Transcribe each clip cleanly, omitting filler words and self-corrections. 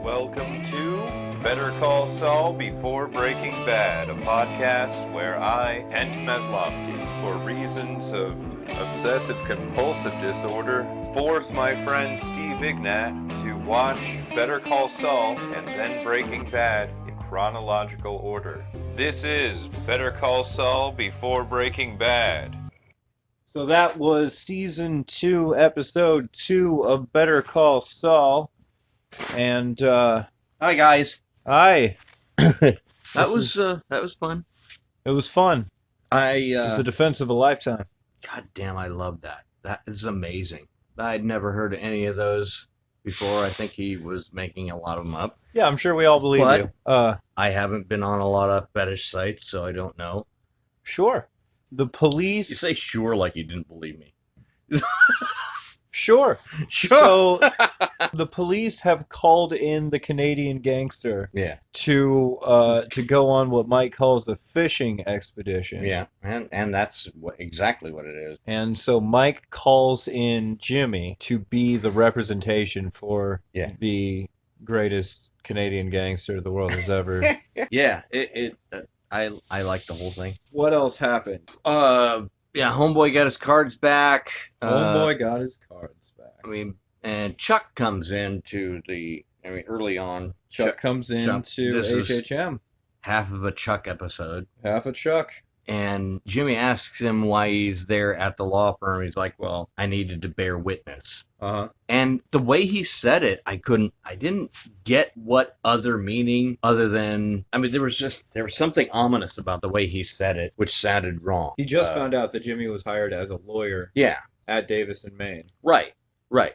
Welcome to Better Call Saul Before Breaking Bad, a podcast where I, Kent Meslowski, for reasons of obsessive-compulsive disorder, force my friend Steve Ignat to watch Better Call Saul and then Breaking Bad in chronological order. This is Better Call Saul Before Breaking Bad. So that was Season 2, Episode 2 of Better Call Saul. And, Hi guys. hi. That was fun. It was fun. It It was a defense of a lifetime. God damn, I love that. That is amazing. I'd never heard any of those before. I think he was making a lot of them up. Yeah, I'm sure we all believe But- you. I haven't been on a lot of fetish sites, so I don't know. Sure. The police... You say sure like you didn't believe me. Sure. Sure. So, the police have called in the Canadian gangster Yeah. to go on what Mike calls a fishing expedition. Yeah. And that's exactly what it is. And so Mike calls in Jimmy to be the representation for Yeah. the greatest Canadian gangster the world has ever. Yeah. I like the whole thing. What else happened? Yeah. Homeboy got his cards back. Homeboy got his cards back. I mean, and Chuck comes early on. Chuck comes into this is- HHM. Half of a Chuck episode. Half a Chuck. And Jimmy asks him why he's there at the law firm. He's like, well, I needed to bear witness. Uh-huh. And the way he said it, I didn't get what other meaning other than, I mean, there was something ominous about the way he said it, which sounded wrong. He just found out that Jimmy was hired as a lawyer Yeah, at Davis and Maine. right.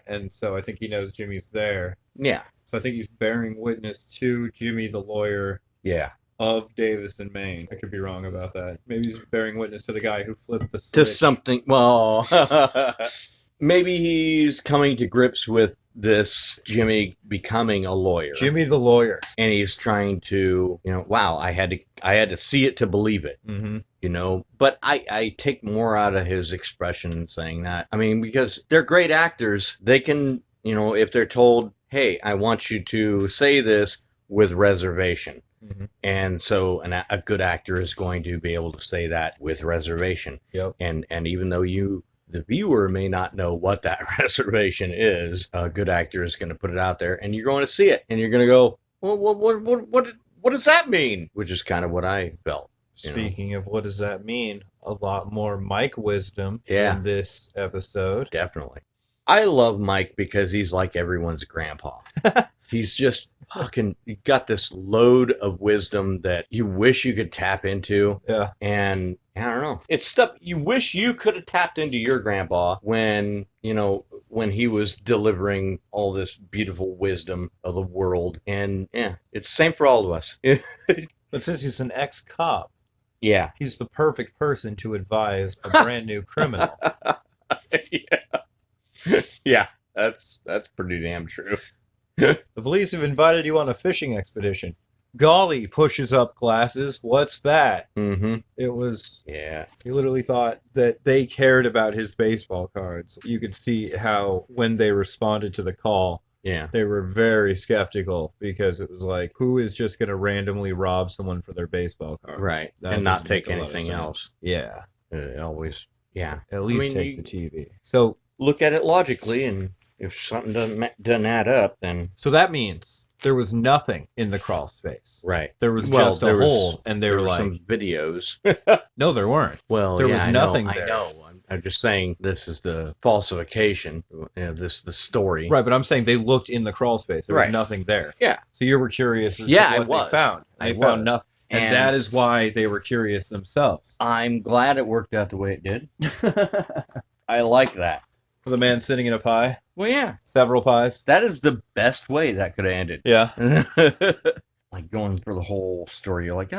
And so I think he knows Jimmy's there. Yeah, So I think he's bearing witness to Jimmy, the lawyer yeah. of Davis and Maine. I could be wrong about that. Maybe he's bearing witness to the guy who flipped the To switch. something, well, maybe he's coming to grips with this Jimmy becoming a lawyer. Jimmy the lawyer. And he's trying to, wow, I had to see it to believe it, Mm-hmm. But I take more out of his expression saying that. I mean, because they're great actors. They can, if they're told, hey, I want you to say this with reservation. Mm-hmm. And so a good actor is going to be able to say that with reservation. Yep. And even though the viewer may not know what that reservation is, a good actor is going to put it out there, and you're going to see it, and you're going to go, well, what does that mean? Which is kind of what I felt. Speaking of what does that mean, a lot more Mike wisdom Yeah. in this episode. Definitely. I love Mike because he's like everyone's grandpa. He's just fucking got this load of wisdom that you wish you could tap into. Yeah. And I don't know. It's stuff you wish you could have tapped into your grandpa when he was delivering all this beautiful wisdom of the world. And yeah, it's the same for all of us. But since he's an ex-cop, Yeah. he's the perfect person to advise a brand new criminal. Yeah. That's pretty damn true. The police have invited you on a fishing expedition. Golly, pushes up glasses. What's that? Mm-hmm. It was... Yeah. He literally thought that they cared about his baseball cards. You could see how, when they responded to the call, Yeah. they were very skeptical because it was like, who is just going to randomly rob someone for their baseball cards? Right. That And not doesn't take make a lot of anything sense. else. Yeah. Always. Yeah. At least mean, take you- the TV. So Look at it logically, and if something doesn't add up, then that means there was nothing in the crawl space. right. There was Well, just a there was- hole, and they There were were like, some videos. no, there weren't. Well, There yeah, was I know, nothing there. I know. I'm just saying this is the falsification. This the story. Right, but I'm saying they looked in the crawl space. There Right. was nothing there. Yeah. So you were curious as Yeah, to I what was. they found. I They found was. nothing. And And- that is why they were curious themselves. I'm glad it worked out the way it did. I like that. For the man sitting in a pie, Well, yeah. several pies. That is the best way that could have ended. Yeah. Like going for the whole story, you're like,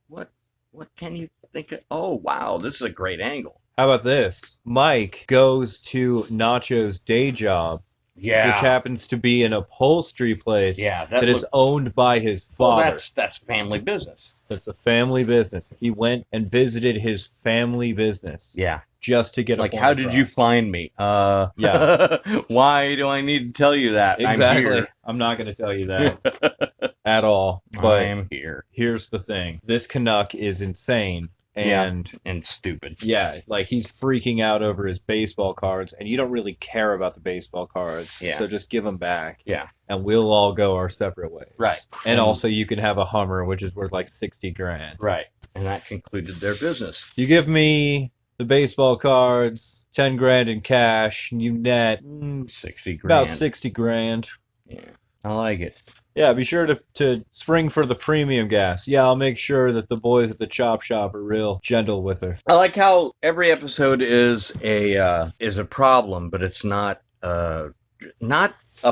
what can you think of? Oh, wow, this is a great angle. How about this? Mike goes to Nacho's day job, Yeah. which happens to be an upholstery place Yeah, that is owned by his well, father. that's family business. That's a family business. He went and visited his family business. Yeah. just to get a Like, point how did you across. find me? Yeah. Why do I need to tell you that? Exactly. I'm not going to tell you that at all. But I'm here. here's the thing. This Canuck is insane. And and stupid. yeah, like he's freaking out over his baseball cards, and you don't really care about the baseball cards. Yeah. So just give them back. Yeah. And we'll all go our separate ways. Right. And also you can have a Hummer, which is worth like 60 grand. Right. And that concluded their business. You give me the baseball cards, 10 grand in cash, and you net 60 grand. about 60 grand. Yeah. I like it. Yeah, be sure to spring for the premium gas. Yeah, I'll make sure that the boys at the chop shop are real gentle with her. I like how every episode is a problem, but it's not a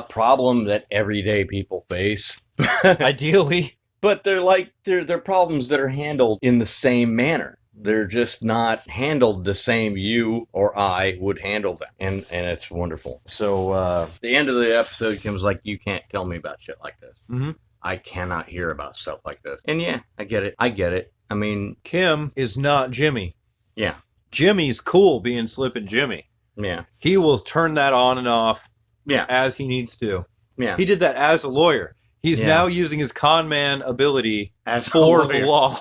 problem that everyday people face. Ideally. But they're problems that are handled in the same manner. They're just not handled the same you or I would handle them. And it's wonderful. So the end of the episode, Kim's like, you can't tell me about shit like this. Mm-hmm. I cannot hear about stuff like this. And yeah, I get it. I mean, Kim is not Jimmy. yeah. Jimmy's cool being Slippin' Jimmy. Yeah. He will turn that on and off Yeah. as he needs to. Yeah. He did that as a lawyer. He's Yeah. now using his con man ability As a for lawyer. the law.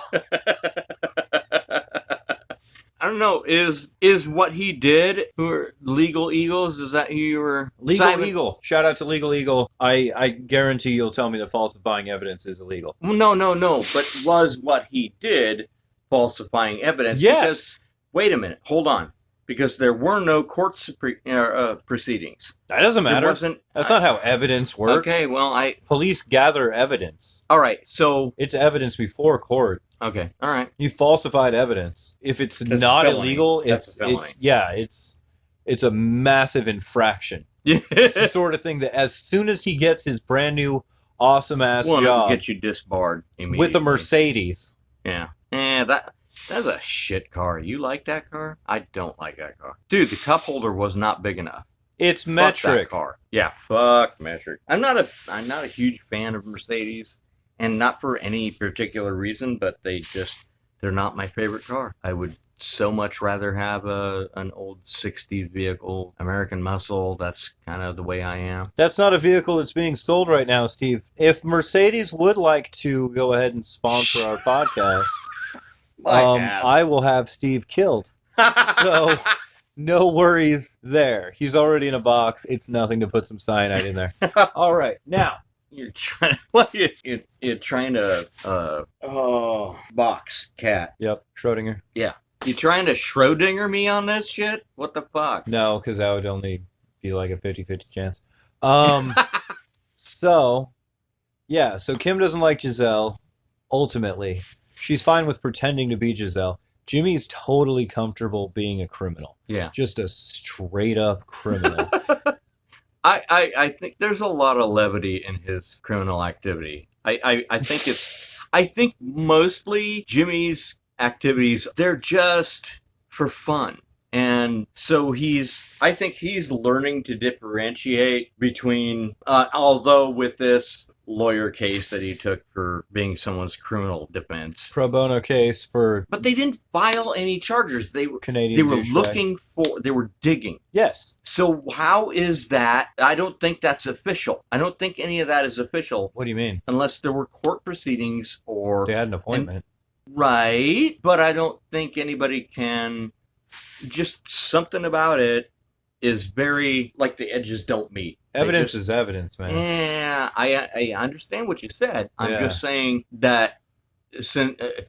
I don't know. Is what he did who are Legal Eagles? Is that who you were? Legal Simon? Eagle. Shout out to Legal Eagle. I guarantee you'll tell me that falsifying evidence is illegal. Well, no. But was what he did falsifying evidence? Yes. Because, wait a minute. Hold on. Because there were no court proceedings. That doesn't There matter. wasn't. That's not how evidence works. Okay. Well, Police gather evidence. All right. So. It's evidence before court. Okay. All right. You falsified evidence. If it's That's a not felony. illegal, That's a felony. it's a massive infraction. Yeah. It's the sort of thing that as soon as he gets his brand new awesome ass Well, it'll job get you disbarred immediately. with a Mercedes. Yeah. That's a shit car. You like that car? I don't like that car. Dude, the cup holder was not big enough. It's Fuck metric. that car. Yeah, fuck metric. I'm not a huge fan of Mercedes, and not for any particular reason, but they're not my favorite car. I would so much rather have an old 60s vehicle, American Muscle. That's kind of the way I am. That's not a vehicle that's being sold right now, Steve. If Mercedes would like to go ahead and sponsor our podcast, I will have Steve killed. So no worries there. He's already in a box. It's nothing to put some cyanide in there. All right, now You're trying. You're trying to box cat. Yep, Schrodinger. You trying to Schrodinger me on this shit? What the fuck? No, because that would only be like a 50-50 chance. So Kim doesn't like Giselle, ultimately. She's fine with pretending to be Giselle. Jimmy's totally comfortable being a criminal. Yeah. Just a straight-up criminal. I think there's a lot of levity in his criminal activity. I think mostly Jimmy's activities, they're just for fun. And so I think he's learning to differentiate between, although with this lawyer case that he took for being someone's criminal defense. Pro bono case for But they didn't file any charges. They were Canadian douchebag. they were digging. Yes. So how is that? I don't think that's official. I don't think any of that is official What do you mean? unless there were court proceedings or They had an appointment. right, but I don't think anybody can. Just something about it is very like the edges don't meet. Evidence is evidence, man. Yeah, I understand what you said. I'm Yeah. just saying that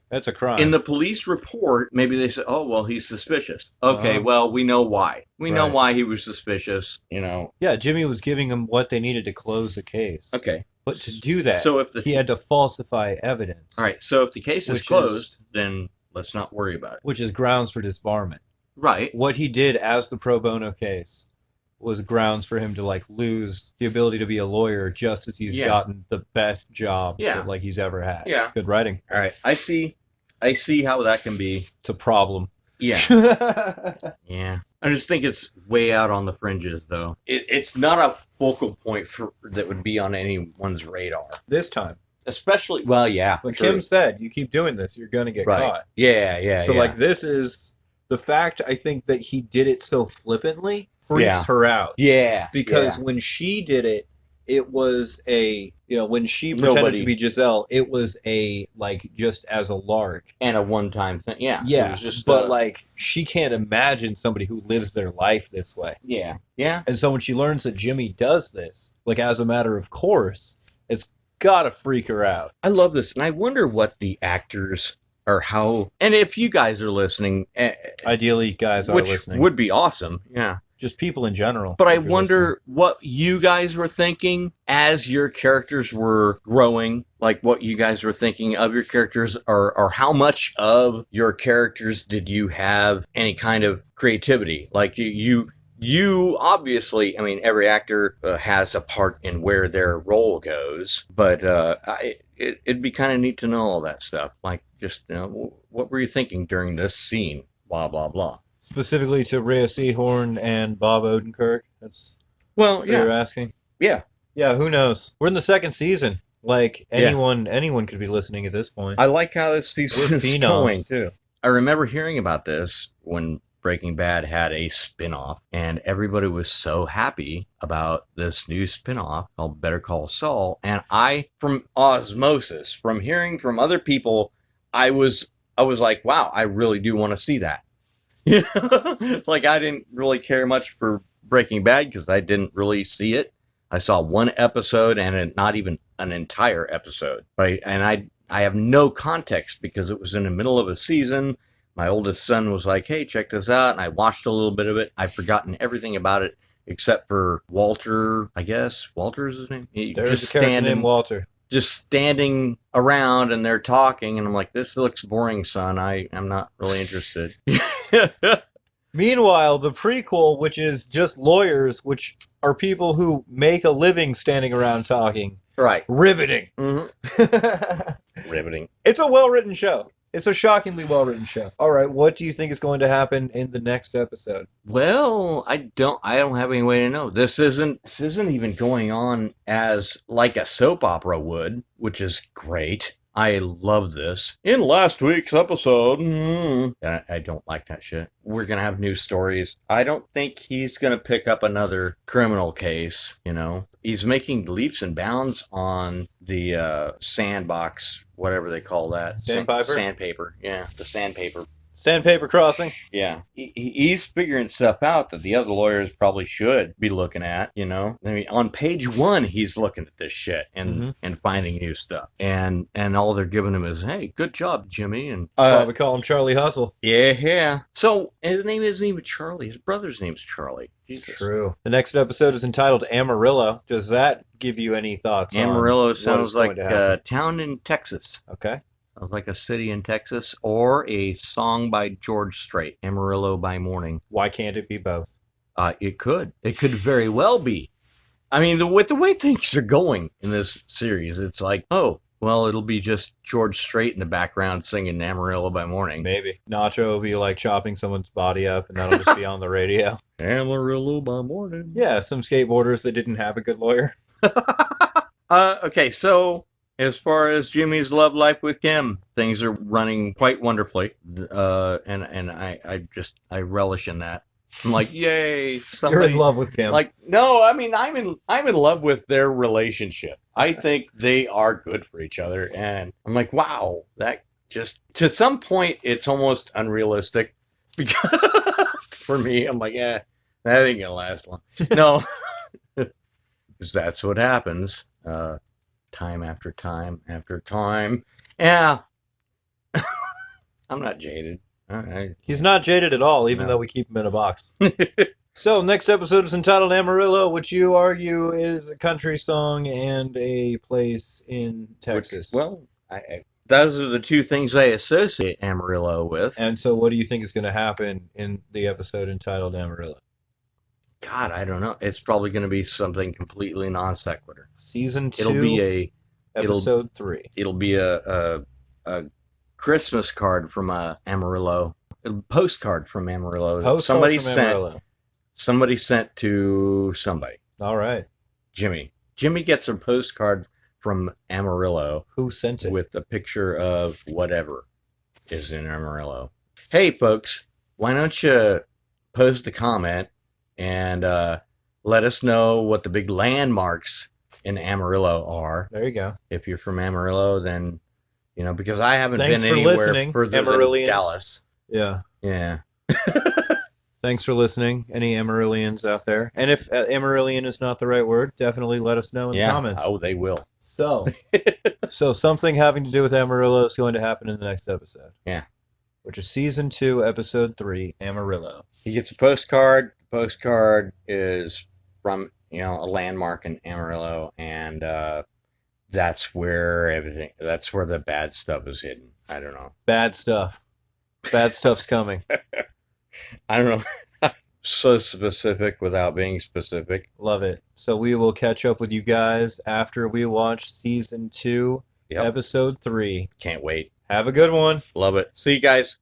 That's a crime. in the police report, maybe they said, "Oh, well, he's suspicious." Okay, Uh-huh. well, we know why. We know Right. why he was suspicious. Yeah, Jimmy was giving them what they needed to close the case. Okay. But to do that, So if he had to falsify evidence. all right, so if the case is Which is- closed, then let's not worry about it. Which is grounds for disbarment. Right. What he did as the pro bono case was grounds for him to lose the ability to be a lawyer just as he's Yeah. gotten the best job Yeah. that he's ever had. Yeah. Good writing. All right. I see how that can be. It's a problem. Yeah. Yeah. I just think it's way out on the fringes, though. It's not a focal point that would be on anyone's radar. This time. Especially, well, yeah. But true. Kim said, you keep doing this, you're going to get Right. caught. Yeah. So yeah. this is the fact I think that he did it so flippantly freaks her out. Yeah. Because when she did it, it was when she pretended to be Giselle, it was just as a lark. And a one-time thing. Yeah. Yeah. It was just, but she can't imagine somebody who lives their life this way. Yeah. Yeah. And so when she learns that Jimmy does this, as a matter of course, it's gotta freak her out. I love this. And I wonder what the actors or how, and if you guys are listening, ideally guys are listening, which would be awesome. Yeah. Just people in general. But I wonder what you guys were thinking as your characters were growing, like what you guys were thinking of your characters, or how much of your characters did you have any kind of creativity? Like you obviously, I mean, every actor has a part in where their role goes, but it'd be kind of neat to know all that stuff. Like, just, what were you thinking during this scene? Blah, blah, blah. Specifically to Rhea Seehorn and Bob Odenkirk? That's what you're asking? Yeah. Yeah, who knows? We're in the second season. Anyone could be listening at this point. I like how this season is going. Too. I remember hearing about this when Breaking Bad had a spin-off, and everybody was so happy about this new spin-off called Better Call Saul. And I, from osmosis, from hearing from other people, I was like, wow, I really do want to see that. Like, I didn't really care much for Breaking Bad because I didn't really see it. I saw one episode and not even an entire episode. Right? And I have no context because it was in the middle of a season. My oldest son was like, hey, check this out. And I watched a little bit of it. I've forgotten everything about it except for Walter, I guess. Walter is his name? There's a character named Walter. Just standing around and they're talking. And I'm like, this looks boring, son. I'm not really interested. Meanwhile, the prequel, which is just lawyers, which are people who make a living standing around talking. Right. Riveting. Mm-hmm. Riveting. It's a well-written show. It's a shockingly well-written show. All right, what do you think is going to happen in the next episode? Well, I don't have any way to know. This isn't even going on as like a soap opera would, which is great. I love this. In last week's episode, I don't like that shit. We're going to have new stories. I don't think he's going to pick up another criminal case, He's making leaps and bounds on the sandbox, whatever they call that. Sandpaper. Yeah, the sandpaper. Sandpaper crossing. Yeah. He's figuring stuff out that the other lawyers probably should be looking at, I mean, on page 1, he's looking at this shit and finding new stuff. And all they're giving him is, hey, good job, Jimmy. And that's why we call him Charlie Hustle. Yeah. So his name isn't even Charlie. His brother's name's Charlie. Jesus. True. The next episode is entitled Amarillo. Does that give you any thoughts? Amarillo sounds like a town in Texas. Okay. Like a city in Texas, or a song by George Strait, Amarillo by Morning. Why can't it be both? It could. It could very well be. I mean, with the way things are going in this series, it's like, oh, well, it'll be just George Strait in the background singing Amarillo by Morning. Maybe. Nacho will be like chopping someone's body up, and that'll just be on the radio. Amarillo by Morning. Yeah, some skateboarders that didn't have a good lawyer. Okay, so as far as Jimmy's love life with Kim, things are running quite wonderfully, and I relish in that. I'm like, yay! You're in love with Kim. Like, no, I mean, I'm in love with their relationship. I think they are good for each other, and I'm like, wow, that just to some point it's almost unrealistic because for me, I'm like, that ain't gonna last long. No, because that's what happens. Time after time after time. Yeah. I'm not jaded. He's not jaded at all, even though we keep him in a box. So, next episode is entitled Amarillo, which you argue is a country song and a place in Texas. Those are the two things I associate Amarillo with. And so what do you think is going to happen in the episode entitled Amarillo? God, I don't know. It's probably going to be something completely non sequitur. Season 2, it'll be episode 3. It'll be a Christmas card from Amarillo. A postcard from Amarillo. Somebody sent to somebody. All right. Jimmy gets a postcard from Amarillo. Who sent it? With a picture of whatever is in Amarillo. Hey, folks. why don't you post a comment and let us know what the big landmarks in Amarillo are. There you go. If you're from Amarillo, then, because I haven't Thanks been for anywhere listening, further than Amarillians. Dallas. Yeah. Yeah. Thanks for listening, any Amarillians out there. And if Amarillion is not the right word, definitely let us know in the comments. Oh, they will. So something having to do with Amarillo is going to happen in the next episode. Yeah. Which is Season 2, Episode 3, Amarillo. He gets a postcard. The postcard is from, a landmark in Amarillo, and that's where the bad stuff is hidden. I don't know. Bad stuff. Bad stuff's coming. I don't know. So specific without being specific. Love it. So we will catch up with you guys after we watch Season 2, Episode 3. Can't wait. Have a good one. Love it. See you guys.